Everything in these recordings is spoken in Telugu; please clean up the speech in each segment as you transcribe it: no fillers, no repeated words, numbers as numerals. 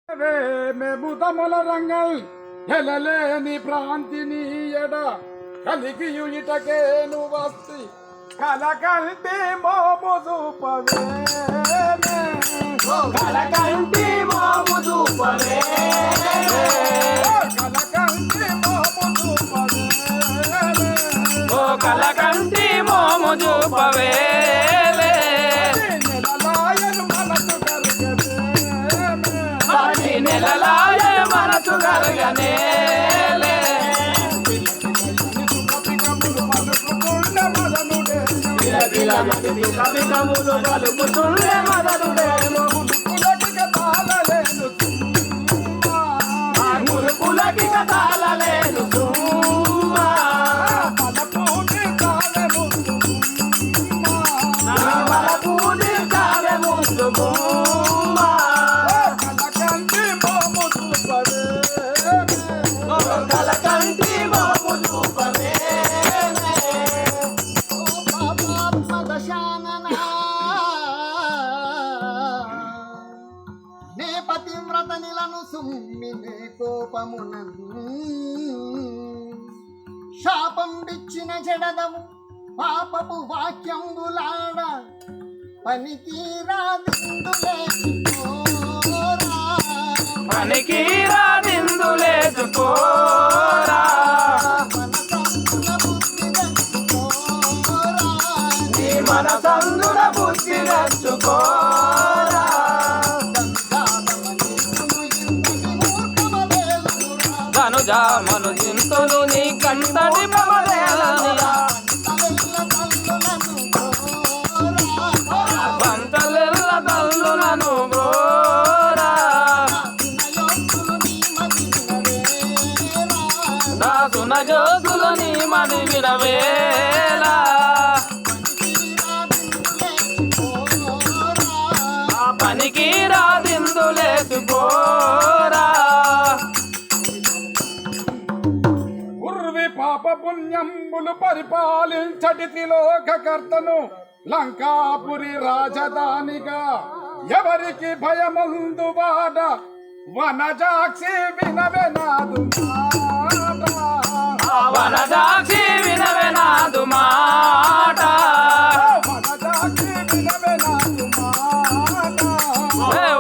మేము తమల రంగల్ ఎలలేని ప్రాంతిని ఎడ కలిగియు ఇటకేను వస్తి కలకంటి మోము చూపవే కలకంటి మోము చూపవే కలకంటి మోము చూపవే ఓ కలకంటి మోము చూపవే నెలలాయ మనసు కరగనే కవికములు పలుకుతుండే మదనుడేమో మురుకులకి కథాలలేను పూజి కావే ముందు కలకంటి మోము చూపవే నే పతివ్రత నిలను సుమ్మినే కోపమునందు శాపం బిచ్చిన జడదము పాపపు వాక్యంబులాడ పనికి రాదిందులేచుకోరా పనికి రాదిందులేచుకోరా నీ మనసందున బుద్ధి తెచ్చుకోరా ధనుజామను చింతులు నీ కంటడి పవలేలనియా పంటలెల్ల తల్లులను గోరా దాసున జ్యోతులు నీ మది వినవేలా ఆ పనికి రాదిందులేసుకోరా పాప పుణ్యంబులు పరిపాలించటి త్రిలోకకర్తను లంకాపురి రాజధానిగా ఎవరికి భయమందు వాడ వనజాక్షి వినవెనాదు వనజాక్షి వినవెనాదు మాట వనజాక్షి వినవెనాదు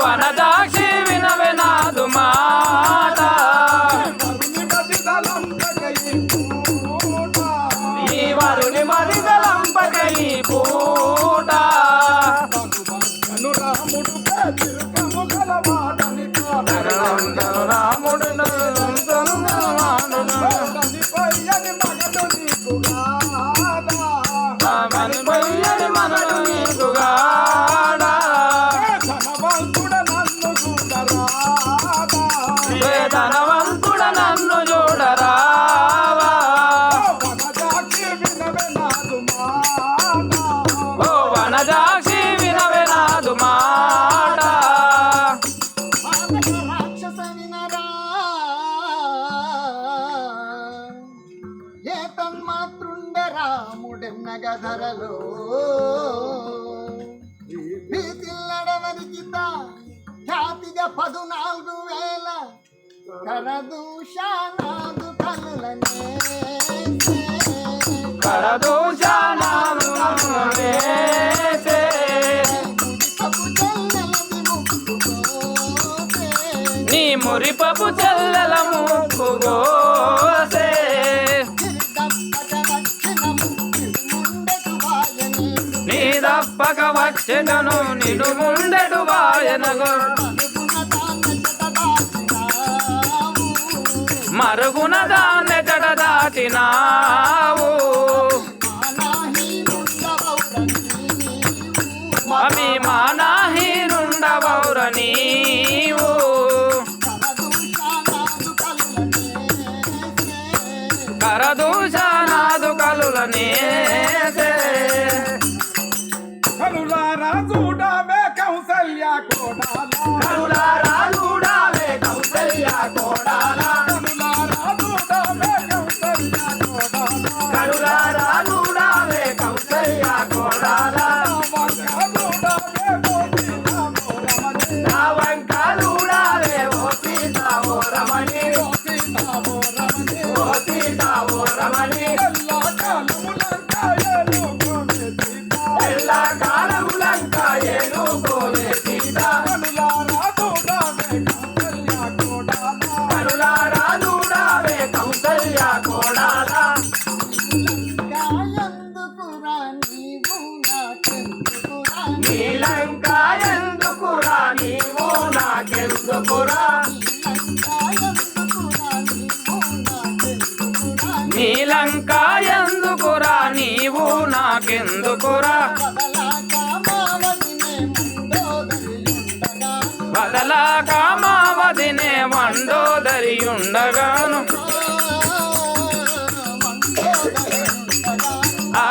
వనజాక్షి వినవెనాదు మాట వరుని మది తలంపకై పూట రాముడు తిరుకము గలవాడని రాముడు పయ్యని మగడు మనడు నీకుగాడా ధనవంతుడ నన్ను చూడరాదా ధనవంతుడ నన్ను చూడరావా ఓ వనజాక్షి వినవెనాదు మాట రాక్షస వినరా ఏ తన్మాతృండ రాముడెన్నగ ధరలో భీతిల్లడవరికి ఖ్యాతిగా 14,000 కరదూషానాదు కనులనే కరదూషానాలు వేసే నీ మురిపపు చెల్లెల ముక్కుగోసే నీ దప్పక వచ్చెదను నిన్ను ముందెడు వాయనగు మరుగున దాన్ని జడ దాటినావు అభిమానహీనుండవౌర నీవు కరదూషానాదు కలులనేసే కలులారా చూడవే కౌసల్య కోడాలా కలులారా చూడాలే కౌసల్య కోడాలా కలులారా చూడవే కౌసల్య కోడాలా కలులారా చూడాలే కౌసల్య కోడాలా కౌసల్య కోడాలా కనులారా చూడవే కౌసల్య కోడాల ఎందుకురా నీవు నాకెందుకురా నీలంక ఎందుకురా నీవు నాకెందుకురా నీలంక ఎందుకురా నీవు నాకెందుకురా బదలాక మావదినే మండోదరియుండగాను ఆ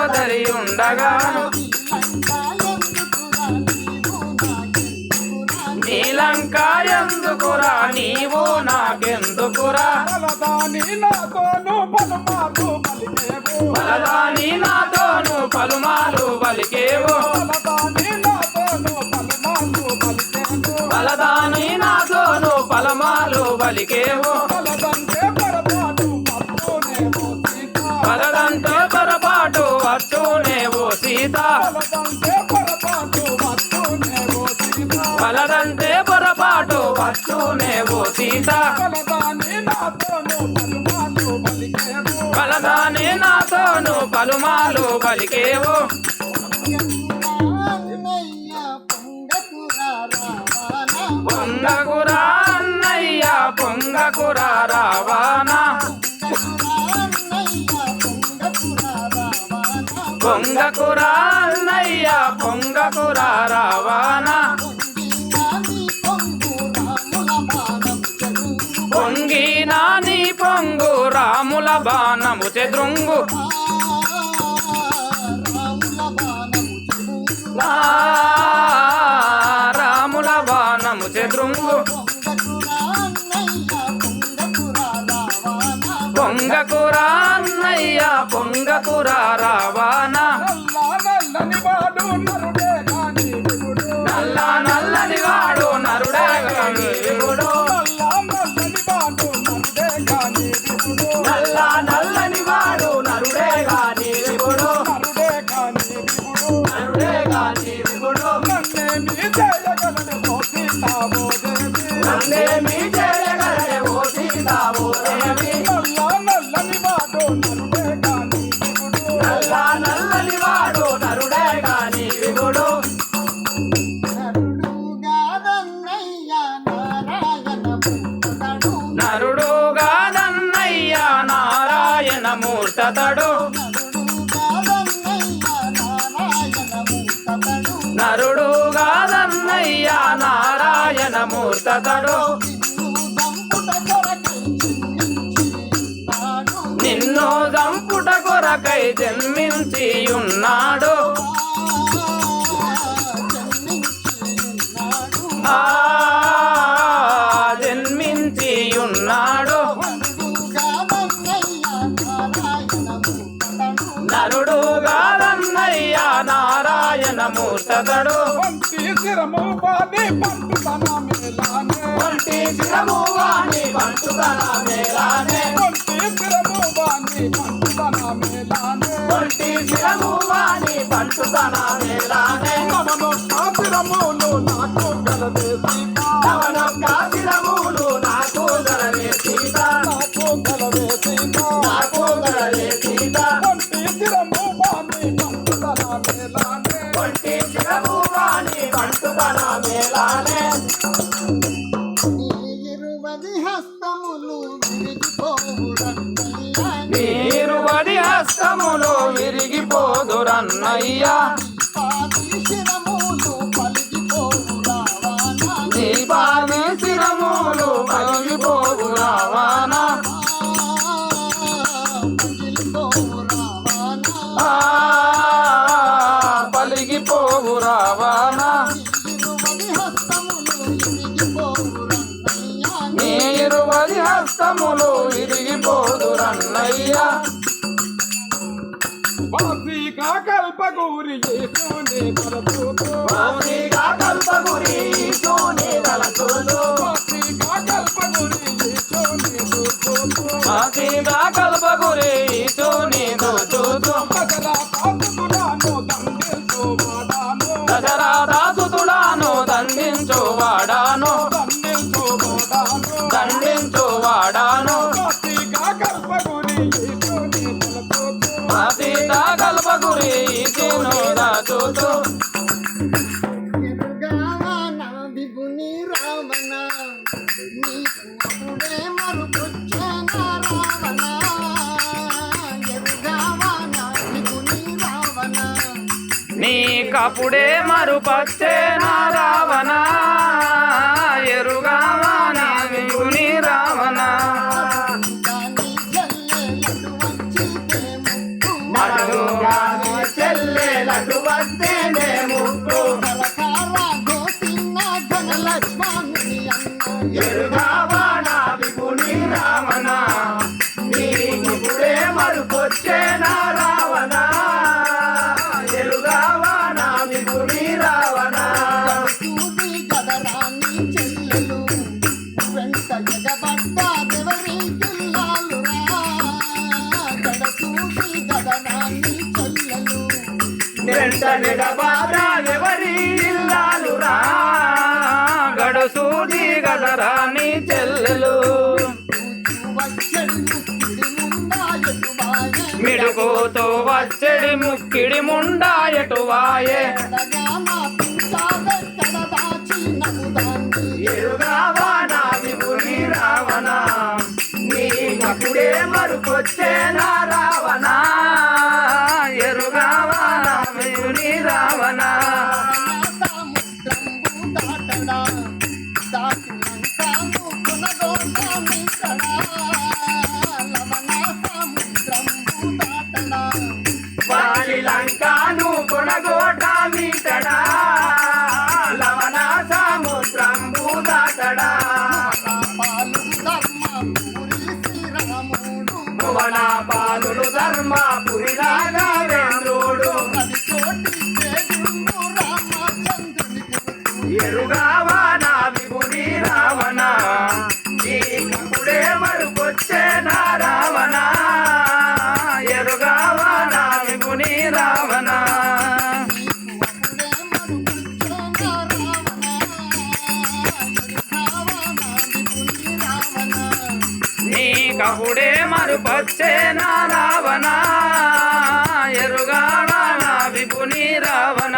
మండోదరియుండగాను నీలంక ఎందుకురా నీవు నాకెందుకురా బలదాని నాతోను పలుమార్లు పలికేవు బలదాని నాతోను పలుమాలు పలికేవు బలదాని నాతోను పలుమార్లు పలికేవు బలదంటే పొరపాటు వచ్చునేవో సీత బలదంటే పొరపాటు వచ్చునేవో సీత బలదాని నాతోను పలుమాలు పలికేవు పొంగకురా అన్నయ్య పొంగకురా రావానా పొంగకురా అన్నయ్య పొంగకురా రావానా పొంగినా నీ పొంగు రాముల బాణము చెద్రుంగు రాముల బాణము చెద్రుంగు పొంగకురా అన్నయ్య పొంగకురా రావానా నల్ల నల్లని వాడు నరుడే గాని విపుడు నల్ల నల్లని వాడు నరుడే గాని విపుడు నరుడే గాని విపుడు నన్నేమి చేయగలడే ఓ సీతావో దేవి నల్ల నల్లని వాడు నరుడే గాని విపుడు నరుడు గాదన్నయ్య నారాయణ మూర్తతడు నరుడు గాదన్నయ్య నారాయణ మూర్తతడు నిన్ను చంపుట కొరకై జన్మించి ఉన్నాడు ఆ జన్మించి ఉన్నాడు నరుడు గాదన్నయ్య నారాయణ మూర్తతడు ఒంటి శిరము వాణి పంటుతన మేలానే ఒంటి శిరము వాణి పంటుతన మేలానే ఒంటి శిరము వాణి పంటుతన మేలానే ఒంటి శిరము వాణి పంటుతన మేలానే నవనొక్క శిరములు నాకు గలదే సీత నవనొక్క శిరములు నాకు గలవే సీత నాకు గలదే సీత నాకు గలవే సీత ఒంటి శిరము వాణి పంటుతన మేలానే ఒంటి శిరము వాణి పంటుతన మేలానే నీరువది హస్తములు విరిగిపోదురన్నయ్య నీ పాది శిరములు పలిగిపోవు రావానా ఆ పలిగిపోవు రావానా నీరువది హస్తములు విరిగిపోదురన్నయ్య వాసిగా కల్పగూరి యేసునే తలచుతూ వాసిగా కల్పగురి సోనే తలచుతూ వాసిగా కల్పగూరి యేసునే తలచుతూ వాసిగా కల్పగురి సోనే దోచుతూ దసరా పాసుతుడాను దండెల్తో వాడాను దసరా దాసుతుడాను దండించువాడాను దండించువాడాను అతీత కల్పగురి ఈశుని దాచుతూ ఎరుగావా నా విభుని రావణ నీకు అప్పుడే మరుపొచ్చేనా రావణ ఎరుగావా నా విభుని రావణ నీకప్పుడే మరుపచ్చేనా రావణ ఎరుగావా నా విభుని రావణ దాని చెల్లెలటు వస్తేనే ముక్కు ఎరుగావా నా విభుని రావణ నీకిప్పుడే మరుపొచ్చేనా రావణ ఎరుగావా నా విభుని రావణ వెంట నిడబారా ఎవరి ఇల్లాలురా గడుసూది గదరా నీ చెల్లెలు మిడుగుతో వచ్చడి ముక్కిడి ముండాయటువాయే ఎరుగావా నా విభుని రావణ నీకప్పుడే మరుపొచ్చేనా రావణ ఎరుగావా నా విభుని రావణ లంకాను కొనగోట మీటడా లవణ సముద్రం భూదాటడా భువన పాలుడు ధర్మపురి రాఘవేంద్రుడు ఎరుగావా నా విభుని రావణ నీకప్పుడే మరుపొచ్చేనా రావణ ఎరుగావా నా విభుని రావణ నీకప్పుడే మరుపొచ్చేనా రావణ ఎరుగావా నా విభుని రావణ.